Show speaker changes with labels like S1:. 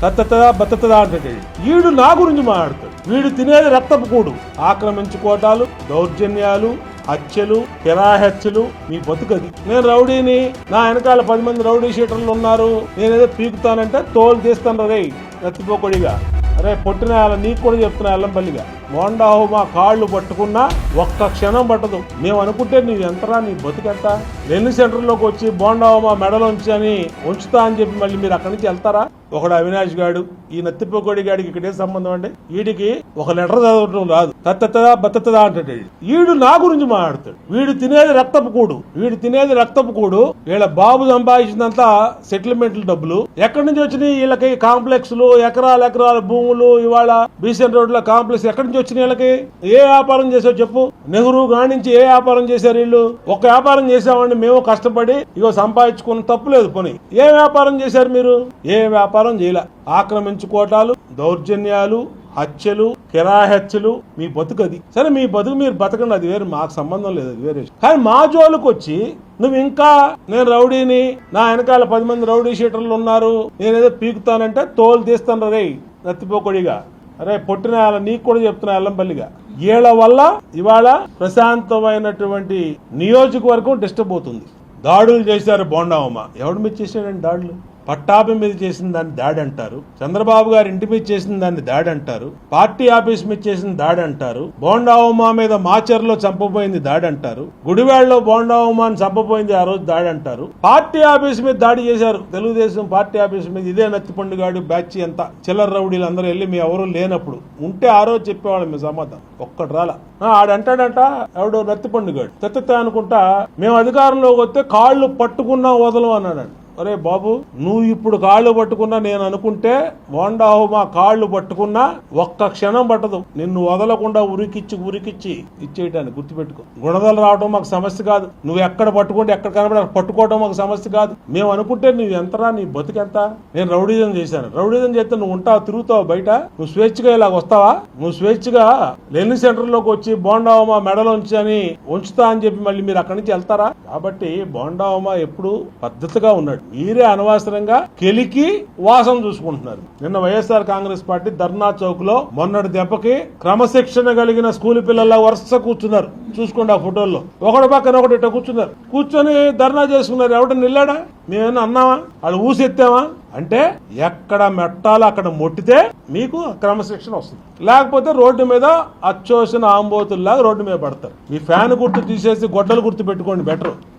S1: తత్తదా బత్తదా అంటే వీడు నా గురించి మాట్లాడతాడు. వీడు తినేది రక్తపు కూడు. ఆక్రమించుకోవటాలు, దౌర్జన్యాలు, హత్యలు, కిరాహత్యలు, మీ బతుకది. నేను రౌడీని, నా వెనకాల 10 మంది రౌడీ షీటర్లు ఉన్నారు, నేనేదో పీకుతానంటే తోలు తీస్తాను రే ఎత్తిపోకొడిగా. అరే పొట్టిన నీకు కూడా చెప్తున్నా ఎల్లంపల్లిగా, మోండాహు మా కాళ్ళు పట్టుకున్నా ఒక్క క్షణం పట్టదు. మేము అనుకుంటే నీ ఎంతరా, నీ బతుకెంత. లెన్ని సెంటర్లోకి వచ్చి బోండాహు మా మెడలోంచి అని ఉంచుతా అని చెప్పి మళ్ళీ మీరు అక్కడి నుంచి వెళ్తారా? ఒకడు అవినాష్ గాడు, ఈ నత్తిపోకొడి గాడికి ఇక్కడే సంబంధం అండి. వీడికి ఒక లెటర్ చదవటం రాదు, తత్తదా బత్తదా అంటాడు. వీడు నా గురించి మాట్లాడతాడు. వీడు తినేది రక్తపు కూడు. వీళ్ళ బాబు సంపాదించినంతా సెటిల్మెంట్ల డబ్బులు. ఎక్కడి నుంచి వచ్చినాయి వీళ్ళకి? కాంప్లెక్స్లు, ఎకరాల భూములు. ఇవాళ బీసెన్ రోడ్ లో కాంప్లెక్స్ ఎక్కడి నుంచి వచ్చినాయి వీళ్ళకి? ఏ వ్యాపారం చేసావు చెప్పు? నెహ్రూ గానించి ఏ వ్యాపారం చేశారు వీళ్ళు? ఒక వ్యాపారం చేసామండి మేము కష్టపడి, ఇగో సంపాదించుకున్న తప్పులేదు. పోనీ ఏ వ్యాపారం చేశారు మీరు? ఏ వ్యాపారం చేయలే. ఆక్రమించుకోవటాలు, దౌర్జన్యాలు, హత్యలు, కిరాహత్యలు, మీ బతుకది. సరే మీ బతుకు మీరు బతకండి, అది వేరు, మాకు సంబంధం లేదు, అది వేరే. కానీ మా జోలికి వచ్చి నువ్వు ఇంకా నేను రౌడీని, నా వెనకాల 10 మంది రౌడీ షీటర్లు ఉన్నారు, నేనేదో పీకుతానంటే తోలు తీస్తాను రే ఎత్తిపోకొడిగా. అరే పొట్టిన నీకు కూడా చెప్తున్నా ఎల్లంపల్లిగా, వీళ్ళ వల్ల ఇవాళ ప్రశాంతమైనటువంటి నియోజకవర్గం డిస్టర్బ్ అవుతుంది. దాడులు చేశారు బోండావమ్మ. ఎవడు మీద చేశాడండి దాడులు? పట్టాభి మీద చేసిన దాన్ని దాడి అంటారు, చంద్రబాబు గారి ఇంటి మీద చేసిన దాన్ని దాడి అంటారు, పార్టీ ఆఫీస్ మీద చేసిన దాడి అంటారు, బోండావమ్మ మీద మాచర్లో చంపబోయింది దాడి అంటారు, గుడివాడలో బోండావమ్మని చంపబోయింది ఆ రోజు దాడి అంటారు. పార్టీ ఆఫీస్ మీద దాడి చేశారు, తెలుగుదేశం పార్టీ ఆఫీస్ మీద. ఇదే నత్తిపండుగాడు బ్యాచ్ ఎంత చిల్లర రౌడీలు అందరూ వెళ్ళి మీ ఎవరు లేనప్పుడు ఉంటే ఆ రోజు చెప్పేవాళ్ళం మీ సమాధానం. ఒక్కడు రాలా. ఆడంటాడంట ఎవడు నత్తిపండుగాడు తెత్త అనుకుంటా, మేము అధికారంలోకి వస్తే కాళ్ళు పట్టుకున్నా వదలం అన్నాడు. అరే బాబు, నువ్వు ఇప్పుడు కాళ్ళు పట్టుకున్నా, నేను అనుకుంటే బోండాహు మా కాళ్ళు పట్టుకున్నా ఒక్క క్షణం పట్టదు, నిన్ను వదలకుండా ఉరికిచ్చి ఇచ్చేయటాన్ని గుర్తుపెట్టుకో. గుణదలు రావడం మాకు సమస్య కాదు, నువ్వు ఎక్కడ పట్టుకుంటే ఎక్కడ కనబడి పట్టుకోవడం మాకు సమస్య కాదు. మేము అనుకుంటే నువ్వు ఎంతరా, నీ బతుకెంత. నేను రౌడీజం చేశాను, రౌడీజం చేస్తే నువ్వు ఉంటావు, తిరుగుతావు బయట, నువ్వు స్వేచ్ఛగా ఇలాగ వస్తావా? నువ్వు స్వేచ్ఛగా లెన్ని సెంటర్లోకి వచ్చి బోండాహు మా మెడలోంచి అని ఉంచుతా అని చెప్పి మళ్ళీ మీరు అక్కడి నుంచి వెళ్తారా? కాబట్టి బోండాహు మా ఎప్పుడు పద్ధతిగా ఉన్నాడు. మీరే అనవసరంగా కెలికి వాసం చూసుకుంటున్నారు. నిన్న వైఎస్ఆర్ కాంగ్రెస్ పార్టీ ధర్నా చౌక్ లో మొన్నటి దెబ్బకి క్రమశిక్షణ కలిగిన స్కూల్ పిల్లల వరుస కూర్చున్నారు, చూసుకోండి ఆ ఫోటోల్లో. ఒకటి పక్కన ఒకటి ఇట్లా కూర్చున్నారు, కూర్చొని ధర్నా చేసుకున్నారు. ఎవడని నిల్లాడా? మేమేమన్నా అన్నావా? వాళ్ళు ఊసెత్తావా? అంటే ఎక్కడ మెట్టాలో అక్కడ మొట్టితే మీకు క్రమశిక్షణ వస్తుంది, లేకపోతే రోడ్డు మీద అచ్చోసిన ఆంబోతుల్లాగా రోడ్డు మీద పడతారు. మీ ఫ్యాన్ గుర్తు తీసేసి గొడ్డలు గుర్తు పెట్టుకోండి బెటర్.